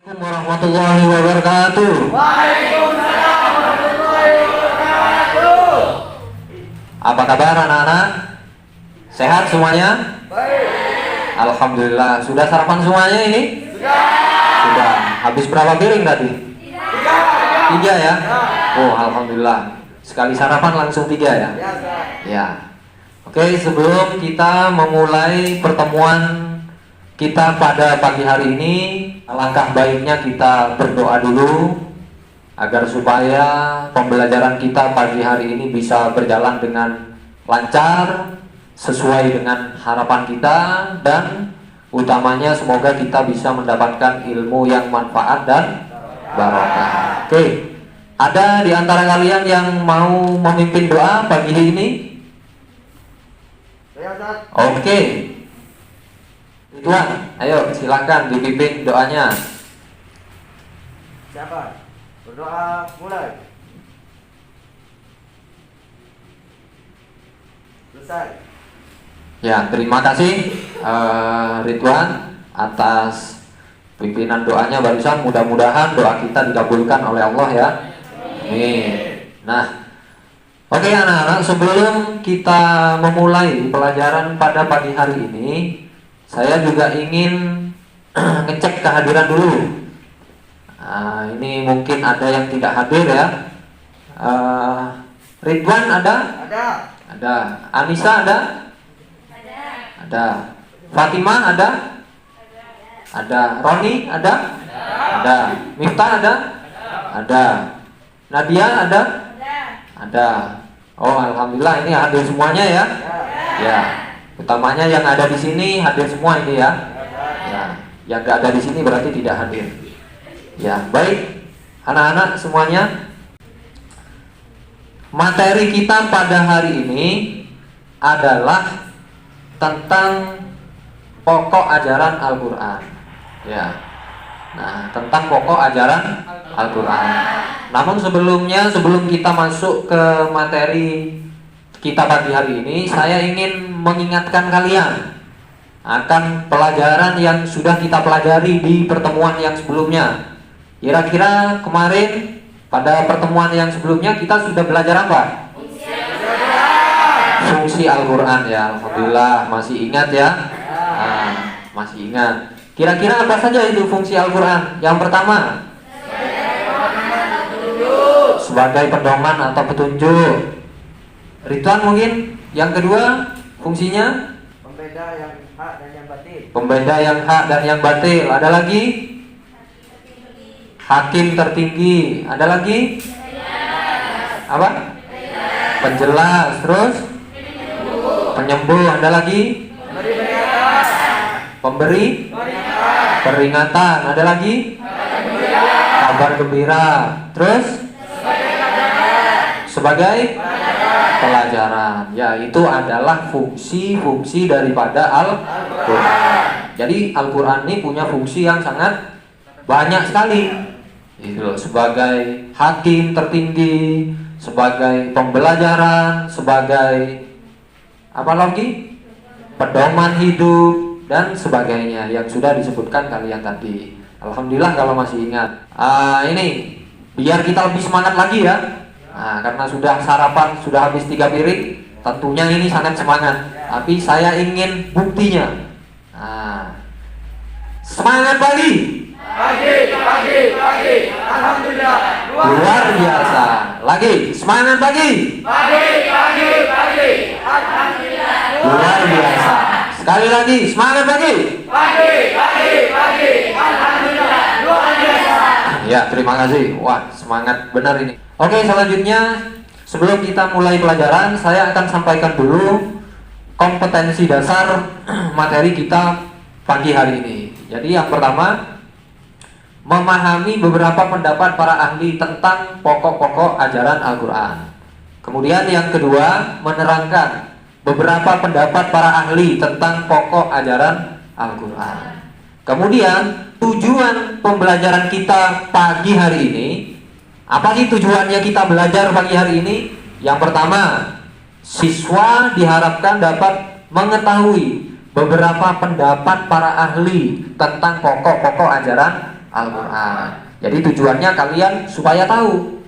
Warahmatullahi wabarakatuh. Waalaikumsalam warahmatullahi wabarakatuh. Apa kabar anak-anak? Sehat semuanya? Baik. Alhamdulillah. Sudah sarapan semuanya ini? Sudah. Sudah. Habis berapa piring tadi? Tiga ya? Oh, alhamdulillah. Sekali sarapan langsung tiga ya? Biasa. Ya. Oke, sebelum kita memulai pertemuan kita pada pagi hari ini, alangkah baiknya kita berdoa dulu agar supaya pembelajaran kita pagi hari ini bisa berjalan dengan lancar sesuai dengan harapan kita, dan utamanya semoga kita bisa mendapatkan ilmu yang manfaat dan barokah. Oke, ada di antara kalian yang mau memimpin doa pagi ini? Saya Ustaz. Oke, Tuan, ayo silakan dipimpin doanya. Siapa? Berdoa mulai. Selesai. Ya, terima kasih Ridwan atas pimpinan doanya barusan. Mudah-mudahan doa kita dikabulkan oleh Allah ya. Amin. Nah, oke anak-anak, sebelum kita memulai pelajaran pada pagi hari ini, saya juga ingin ngecek kehadiran dulu. Ini mungkin ada yang tidak hadir ya. Ridwan ada? Ada. Ada. Anissa ada? Ada. Fatimah ada? Ada. Roni ada? Ada. Miftah ada? Ada. Nadia ada? Ada. Oh, alhamdulillah ini hadir semuanya ya. Ya. Utamanya yang ada di sini hadir semua ini ya. Ya. Yang nggak ada di sini berarti tidak hadir. Ya, baik. Anak-anak semuanya, materi kita pada hari ini adalah tentang pokok ajaran Al-Quran. Ya. Nah, tentang pokok ajaran Al-Quran. Namun sebelum kita masuk ke materi kita pagi hari ini, saya ingin mengingatkan kalian akan pelajaran yang sudah kita pelajari di pertemuan yang sebelumnya. Kira-kira kemarin pada pertemuan yang sebelumnya kita sudah belajar apa? Fungsi Al-Quran ya. Alhamdulillah masih ingat ya. Masih ingat. Kira-kira apa saja itu fungsi Al-Quran? Yang pertama, sebagai pedoman atau petunjuk. Ridwan mungkin. Yang kedua, fungsinya Pembeda yang hak dan yang batin. pembeda yang hak dan yang batil. Ada lagi? Hakim tertinggi. Ada lagi? Apa? Penjelas. Terus? Penyembuh. Ada lagi? Pemberi peringatan. Ada lagi? Kabar gembira. Terus? Sebagai pelajaran. Ya, itu adalah fungsi-fungsi daripada Al-Quran. Jadi Al-Quran ini punya fungsi yang sangat banyak sekali. Itu sebagai hakim tertinggi, sebagai pembelajaran, sebagai apa lagi? Pedoman hidup dan sebagainya yang sudah disebutkan kalian tadi. Alhamdulillah kalau masih ingat. Ini biar kita lebih semangat lagi ya. Karena sudah sarapan, sudah habis 3 piring, tentunya ini sangat semangat. Tapi saya ingin buktinya. Semangat pagi. Pagi. Alhamdulillah. Luar biasa. Lagi, semangat pagi. Pagi. Alhamdulillah. Luar biasa. Sekali lagi, semangat pagi. Pagi. Alhamdulillah. Luar biasa. Ya, terima kasih. Wah, semangat benar ini. Oke, selanjutnya sebelum kita mulai pelajaran, saya akan sampaikan dulu kompetensi dasar materi kita pagi hari ini. Jadi yang pertama, memahami beberapa pendapat para ahli tentang pokok-pokok ajaran Al-Quran. Kemudian yang kedua, menerangkan beberapa pendapat para ahli tentang pokok ajaran Al-Quran. Kemudian tujuan pembelajaran kita pagi hari ini, apa sih tujuannya kita belajar pagi hari ini? Yang pertama, siswa diharapkan dapat mengetahui beberapa pendapat para ahli tentang pokok-pokok ajaran Al-Quran. Jadi tujuannya kalian supaya tahu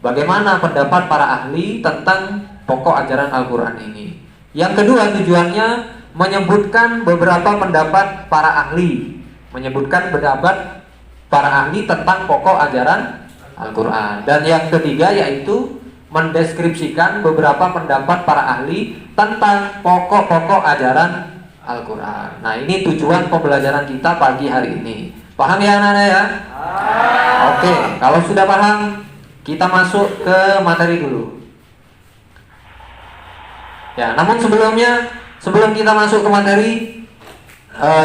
bagaimana pendapat para ahli tentang pokok ajaran Al-Quran ini. Yang kedua tujuannya menyebutkan beberapa pendapat para ahli, menyebutkan pendapat para ahli tentang pokok ajaran Al-Quran. Dan yang ketiga yaitu mendeskripsikan beberapa pendapat para ahli tentang pokok-pokok ajaran Al-Quran. Nah, ini tujuan pembelajaran kita pagi hari ini. Paham ya anak-anak ya? Oke, kalau sudah paham, kita masuk ke materi dulu. Ya, namun sebelum kita masuk ke materi,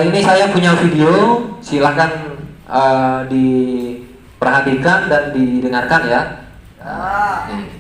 ini saya punya video, silahkan diperhatikan dan didengarkan ya. Nih.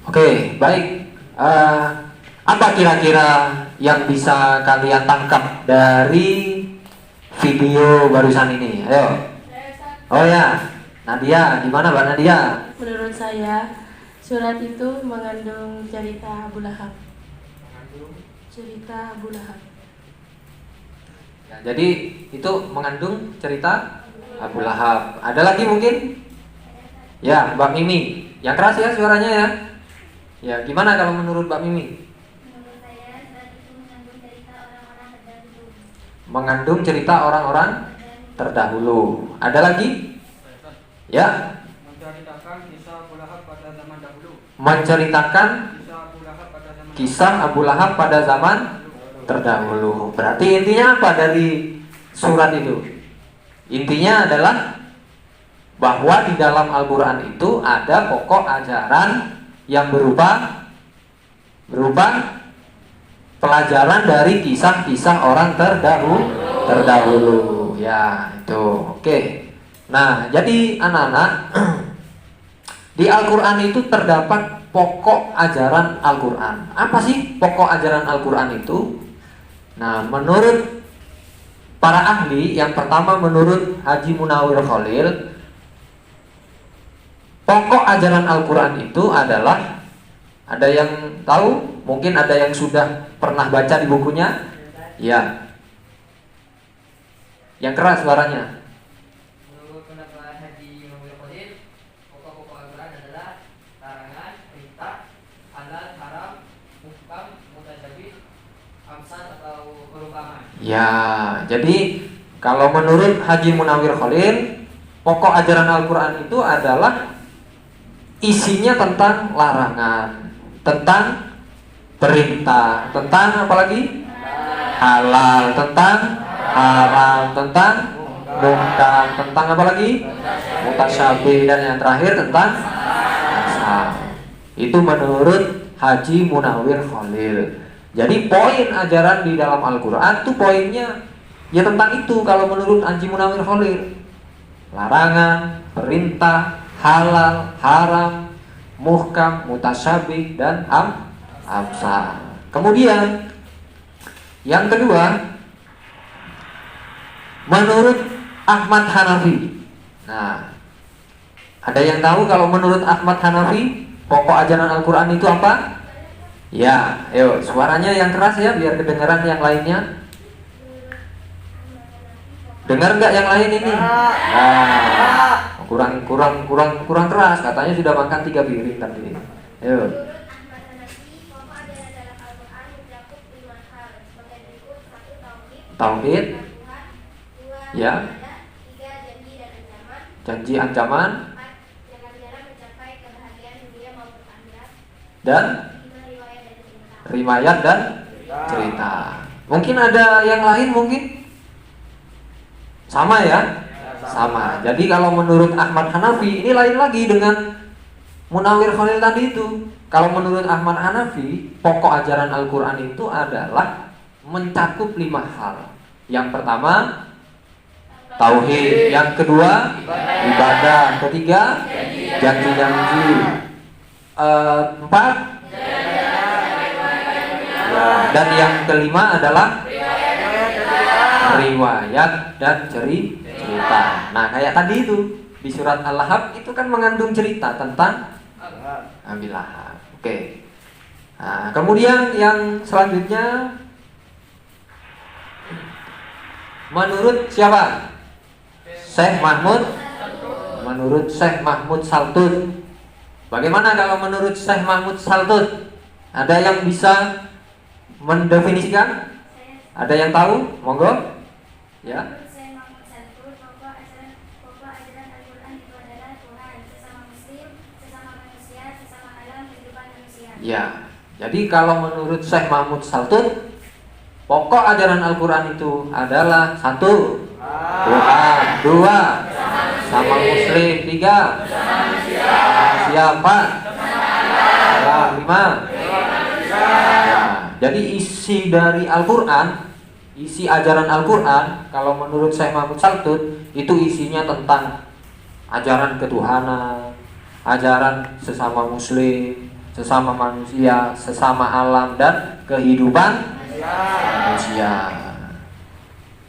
Oke, baik. Apa kira-kira yang bisa kalian tangkap dari video barusan ini? Ayo. Oh ya, Nadia, gimana Mbak Nadia? Menurut saya, surat itu mengandung cerita Abu Lahab. Cerita Abu Lahab. Ya, jadi itu mengandung cerita Abu Lahab. Ada lagi mungkin? Ya, Mbak Mimi. Yang keras ya suaranya ya. Ya, gimana kalau menurut Mbak Mimi? Menurut saya, surat itu mengandung cerita orang-orang terdahulu. Mengandung cerita orang-orang terdahulu. Ada lagi? Ya. Menceritakan kisah Abu Lahab pada zaman dahulu. Menceritakan Kisah Abu Lahab pada zaman terdahulu. Berarti intinya apa dari surat itu? Intinya adalah bahwa di dalam Al-Quran itu ada pokok ajaran yang berupa pelajaran dari kisah-kisah orang terdahulu. Ya, itu. Oke. Nah, jadi anak-anak di Al-Quran itu terdapat pokok ajaran Al-Quran. Apa sih pokok ajaran Al-Quran itu? Nah, menurut para ahli, yang pertama menurut Haji Munawir Khalil, pokok ajaran Al-Quran itu adalah, ada yang tahu? Mungkin ada yang sudah pernah baca di bukunya? Ya. Yang keras suaranya. Menurut pendapat Haji Munawir Khalil, pokok-pokok Al-Quran adalah larangan, perintah, halal, haram, muhkam, mutasyabih, amsal atau perumpamaan. Ya, jadi kalau menurut Haji Munawir Khalil, pokok ajaran Al-Quran itu adalah isinya tentang larangan, tentang perintah, tentang apa lagi? Halal, tentang haram, tentang muhkam, tentang apa lagi? Mutasyabih, dan yang terakhir tentang asal. Itu menurut Haji Munawir Khalil. Jadi poin ajaran di dalam Al-Quran itu poinnya ya tentang itu kalau menurut Haji Munawir Khalil. Larangan, perintah, halal, haram, muhkam, mutasyabih, dan amsal. Kemudian yang kedua, menurut Ahmad Hanafi. Nah, ada yang tahu kalau menurut Ahmad Hanafi pokok ajaran Al-Quran itu apa? Ya, ayo suaranya yang keras ya biar kedengaran yang lainnya. Dengar nggak yang lain ini? Nah, kurang keras, katanya sudah makan 3 piring tadi. Ayo. Menurut Ahmad Hanafi, pokok ajaran dalam Al-Quran mencakup 5 hal sebagai berikut: 1. Tauhid, Tauhid. Tuhan; 2. Ya. Tiga, janji dan ancaman. Janji ancaman. Empat, jangan jarang mencapai kebahagiaan dunia maupun akhirat. Dan Lima, riwayat dan cerita. riwayat dan cerita. Mungkin ada yang lain mungkin? Sama ya? Sama. Jadi kalau menurut Ahmad Hanafi ini lain lagi dengan Munawir Khalil tadi itu. Kalau menurut Ahmad Hanafi, pokok ajaran Al-Quran itu adalah mencakup 5 hal. Yang pertama, tauhid. Yang kedua, ibadah. Ketiga, janji-janji. Empat, dan yang kelima adalah riwayat dan cerita. Nah, kayak tadi itu di surat Al-Lahab itu kan mengandung cerita tentang Abi Lahab. Oke. Nah, kemudian yang selanjutnya menurut siapa? Syekh Mahmud. Menurut Syekh Mahmud Saltut. Bagaimana kalau menurut Syekh Mahmud Saltut? Ada yang bisa mendefinisikan? Ada yang tahu? Monggo. Ya. Menurut saya Muhammad Saltur, pokok ajaran Al-Quran itu adalah Tuhan, sesama muslim, sesama manusia, sesama alam kehidupan manusia. Ya. Jadi kalau menurut Syekh Mahmud Saltut, pokok ajaran Al-Quran itu adalah 1, Tuhan. 2, sama muslim. 3, manusia. 4, 5. Jadi isi dari Al-Quran, isi ajaran Al-Quran, kalau menurut Syekh Mahmud Saltut, itu isinya tentang ajaran ketuhanan, ajaran sesama muslim, sesama manusia, sesama alam, dan kehidupan manusia.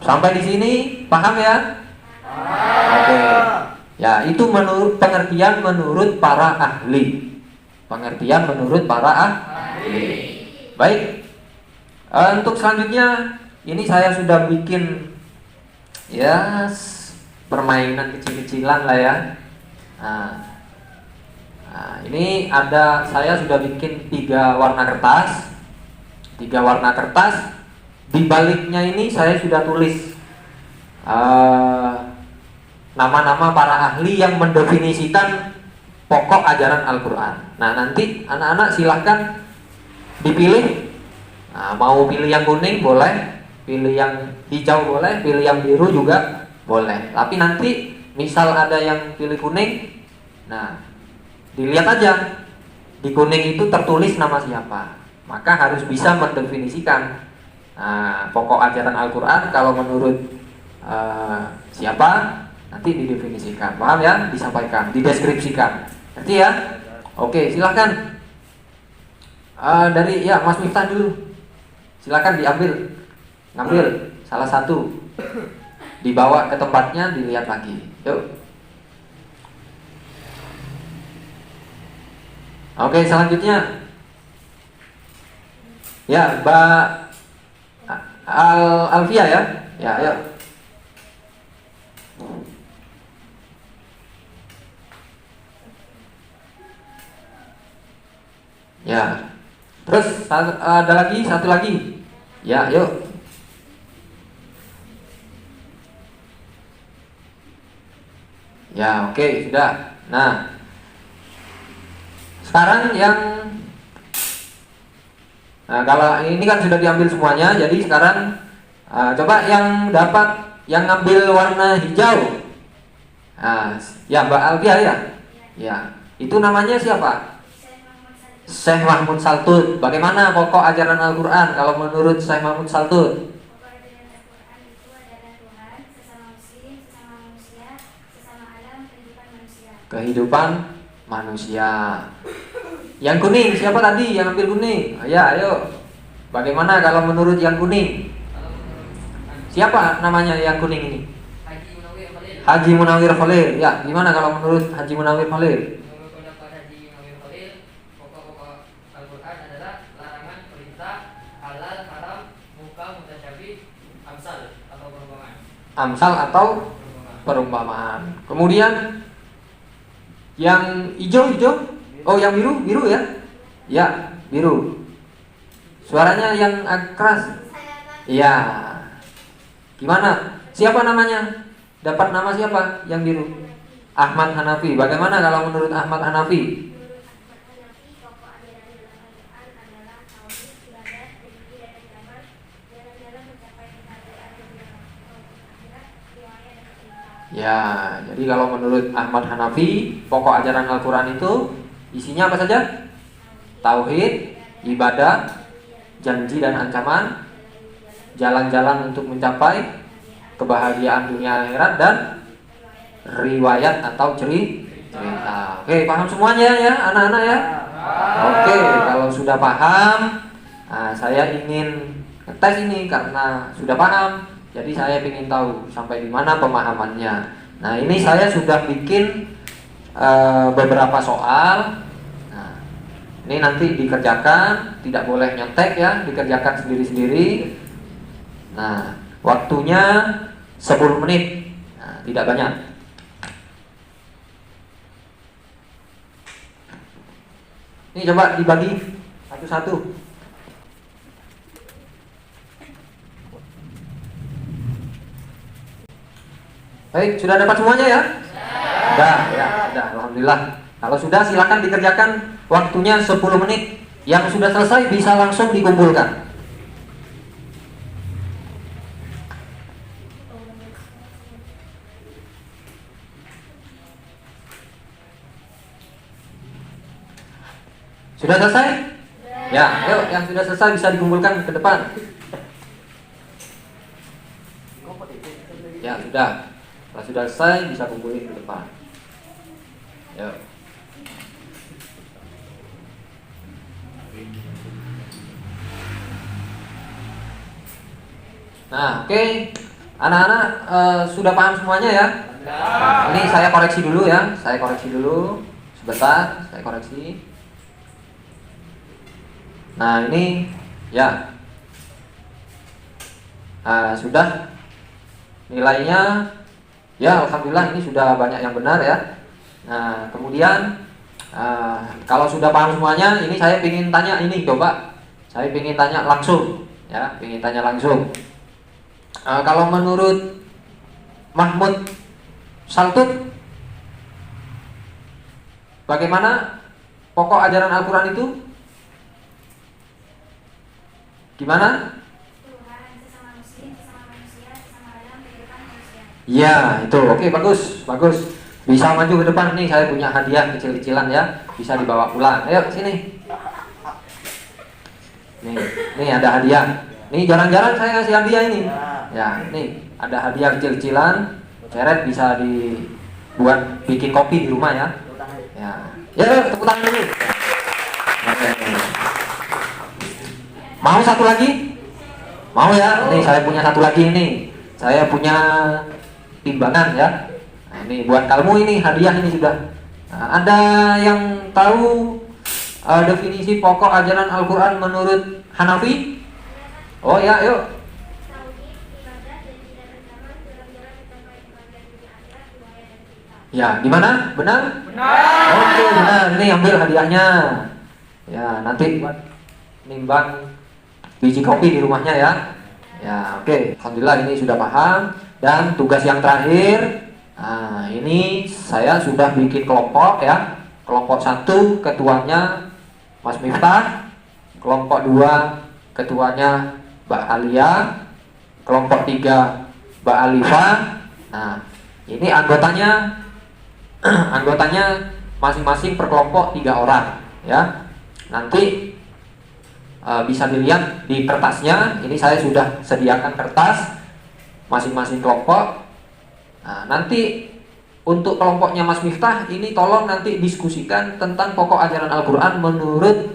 Sampai di sini paham ya? Oke. Ya, itu menurut pengertian menurut para ahli. Pengertian menurut para ahli. Baik. Untuk selanjutnya ini saya sudah bikin ya permainan kecil-kecilan lah ya. Nah, ini saya sudah bikin 3 warna kertas. 3 warna kertas. Di baliknya ini saya sudah tulis nama-nama para ahli yang mendefinisikan pokok ajaran Al-Quran. Nah, nanti anak-anak silahkan dipilih. Nah, mau pilih yang kuning boleh, pilih yang hijau boleh, pilih yang biru juga boleh. Tapi nanti misal ada yang pilih kuning, nah dilihat aja di kuning itu tertulis nama siapa. Maka harus bisa mendefinisikan pokok ajaran Al-Quran. Kalau menurut siapa, nanti didefinisikan. Paham ya? Disampaikan, dideskripsikan. Ngerti ya? Oke, silahkan. Dari ya Mas Miftah dulu. Silakan ngambil salah satu, dibawa ke tempatnya, dilihat lagi. Yuk. Oke, selanjutnya ya Mbak Alfia ya. Ya, ayo. Ya. Terus ada lagi, satu lagi. Ya, yuk. Ya, oke, sudah. Nah, sekarang kalau ini kan sudah diambil semuanya, jadi sekarang coba yang ngambil warna hijau. Ya Mbak Alfia ya. Ya, itu namanya siapa? Syekh Mahmud Saltut. Bagaimana pokok ajaran Al-Quran kalau menurut Syekh Mahmud Saltut? Pokok ajaran Al-Quran itu adalah Tuhan, sesama muslim, sesama manusia, sesama alam kehidupan manusia. Kehidupan manusia. Yang kuning siapa tadi yang ambil kuning? Ya, ayo. Bagaimana kalau menurut yang kuning? Siapa namanya yang kuning ini? Haji Munawir Khalil. Haji Munawir Khalil. Ya, gimana kalau menurut Haji Munawir Khalil? Menurut pendapat Haji Munawir Khalil, pokok-pokok Al-Quran adalah larangan, perintah, halal, haram, muhkam, mutasyabih, amsal atau perumpamaan. Amsal atau perumpamaan. Kemudian yang hijau. Oh, yang biru ya? Ya, biru. Suaranya yang keras. Saya Pak. Iya. Gimana? Siapa namanya? Dapat nama siapa yang biru? Ahmad Hanafi. Bagaimana kalau menurut Ahmad Hanafi? Menurut Ahmad Hanafi, pokok ajaran dalam Al-Quran adalah tauhid, ibadah, rezeki, dan agama dalam mencapai kebahagiaan dunia akhirat, riwayat dan cerita. Ya, jadi kalau menurut Ahmad Hanafi, pokok ajaran Al-Quran itu isinya apa saja? Tauhid, ibadah, janji dan ancaman, jalan-jalan untuk mencapai kebahagiaan dunia akhirat, dan riwayat atau cerita. Oke, paham semuanya ya anak-anak ya? Oke, kalau sudah paham, saya ingin tes ini karena sudah paham. Jadi saya ingin tahu sampai di mana pemahamannya. Nah, ini saya sudah bikin beberapa soal. Nah, ini nanti dikerjakan, tidak boleh nyontek ya, dikerjakan sendiri-sendiri. Nah, waktunya 10 menit. Nah, tidak banyak. Ini coba dibagi satu-satu. Baik, sudah dapat semuanya ya? Sudah, ya, sudah. Alhamdulillah. Kalau sudah, silakan dikerjakan. Waktunya 10 menit. Yang sudah selesai bisa langsung dikumpulkan. Sudah selesai? Ya, yuk yang sudah selesai bisa dikumpulkan ke depan. Ya, sudah. Kalau sudah selesai bisa kumpulin ke depan. Yuk. Nah, oke. Anak-anak sudah paham semuanya ya? Nah, ini saya koreksi dulu ya. Saya koreksi dulu. Sebentar, saya koreksi. Nah, ini ya. Sudah. Nilainya ya, alhamdulillah ini sudah banyak yang benar ya. Nah, kemudian kalau sudah paham semuanya, ini saya ingin tanya ini, coba. Saya ingin tanya langsung ya, ingin tanya langsung. Kalau menurut Mahmud Saltut, bagaimana pokok ajaran Al-Quran itu? Gimana? Tuhan, sesama muslim, sesama manusia, sesama alam, kehidupan manusia. Ya, itu. Oke, bagus, bagus. Bisa maju ke depan nih, saya punya hadiah kecil-kecilan ya. Bisa dibawa pulang. Ayo sini. Nih ada hadiah. Nih jarang-jarang saya kasih hadiah ini. Ya, nih ada hadiah kecil-kecilan. Ceret bisa dibuat bikin kopi di rumah ya. Ya. Ya, tepuk tangan dulu. Oke. Mau satu lagi? Mau ya? Nih saya punya satu lagi ini. Saya punya timbangan ya. Nah, ini buat kamu ini hadiah ini sudah. Nah, ada yang tahu definisi pokok ajaran Al-Quran menurut Hanafi? Oh ya, yuk. Tauhid, ibadah, janji dan agama dalam jalan mencapai kebahagiaan dunia akhirat, riwayat dan cerita. Ya, gimana? Benar? Benar. Oke, benar. Ini ambil hadiahnya. Ya, nanti buat nimbang biji kopi di rumahnya ya. Ya, oke. Alhamdulillah ini sudah paham. Dan tugas yang terakhir, nah ini saya sudah bikin kelompok ya. Kelompok 1 ketuanya Mas Miftah, kelompok 2 ketuanya Mbak Alia, kelompok 3 Mbak Alifa. Nah, ini anggotanya anggotanya masing-masing per kelompok 3 orang ya. Nanti bisa dilihat di kertasnya. Ini saya sudah sediakan kertas masing-masing kelompok. Nah, nanti untuk kelompoknya Mas Miftah ini tolong nanti diskusikan tentang pokok ajaran Al-Quran menurut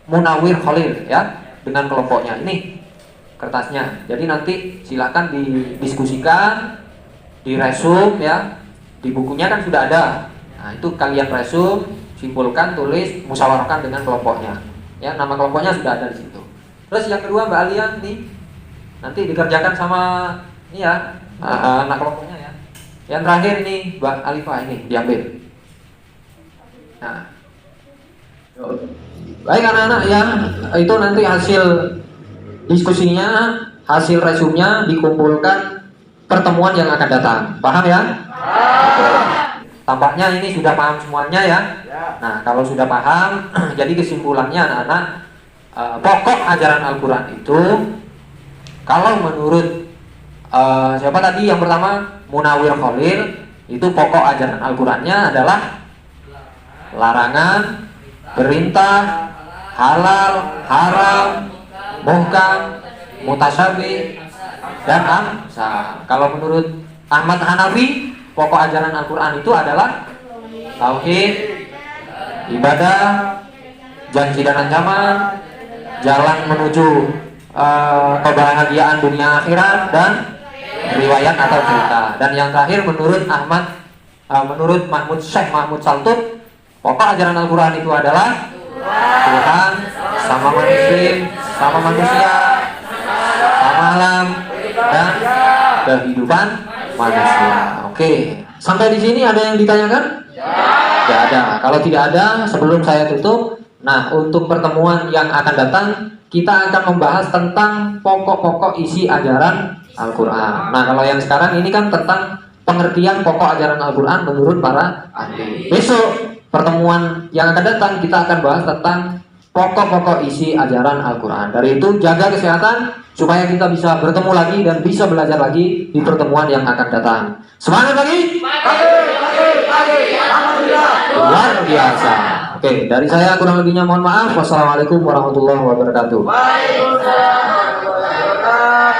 Munawir Khalil ya, dengan kelompoknya. Ini kertasnya. Jadi nanti silakan didiskusikan, diresum ya. Di bukunya kan sudah ada. Nah, itu kalian resum, simpulkan, tulis, musyawarahkan dengan kelompoknya. Ya, nama kelompoknya sudah ada di situ. Terus yang kedua Mbak Alia nih, nanti dikerjakan sama ini ya, anak kelompoknya ya. Yang terakhir ini Mbak Alifa ini diambil. Nah, baik anak-anak ya, itu nanti hasil diskusinya hasil resumnya dikumpulkan pertemuan yang akan datang. Paham ya? Tampaknya ini sudah paham semuanya ya. Nah, kalau sudah paham, jadi kesimpulannya anak-anak, pokok ajaran Al-Quran itu, kalau menurut siapa tadi yang pertama, Munawir Khalil, itu pokok ajaran Al-Qurannya adalah larangan, perintah, halal, haram, muhkam, mutasyabih, dan amsal. Kalau menurut Ahmad Hanafi, pokok ajaran Al-Quran itu adalah tauhid, ibadah, janji dan ancaman, jalan menuju kebahagiaan dunia akhirat, dan riwayat atau cerita. Dan yang terakhir menurut menurut Syekh Mahmud Saltut, pokok ajaran Al-Quran itu adalah Tuhan sama manusia, sama alam, dan kehidupan manusia. Oke, sampai di sini ada yang ditanyakan? Tidak ada. Kalau tidak ada, sebelum saya tutup, nah untuk pertemuan yang akan datang, kita akan membahas tentang pokok-pokok isi ajaran Al-Quran. Nah, kalau yang sekarang ini kan tentang pengertian pokok ajaran Al-Quran menurut para ahli. Besok pertemuan yang akan datang, kita akan bahas tentang pokok-pokok isi ajaran Al-Quran. Dari itu, jaga kesehatan supaya kita bisa bertemu lagi dan bisa belajar lagi di pertemuan yang akan datang. Semangat lagi? Alhamdulillah. Luar biasa. Oke, dari saya kurang lebihnya mohon maaf. Wassalamualaikum warahmatullahi wabarakatuh. Waalaikumsalam warahmatullahi wabarakatuh.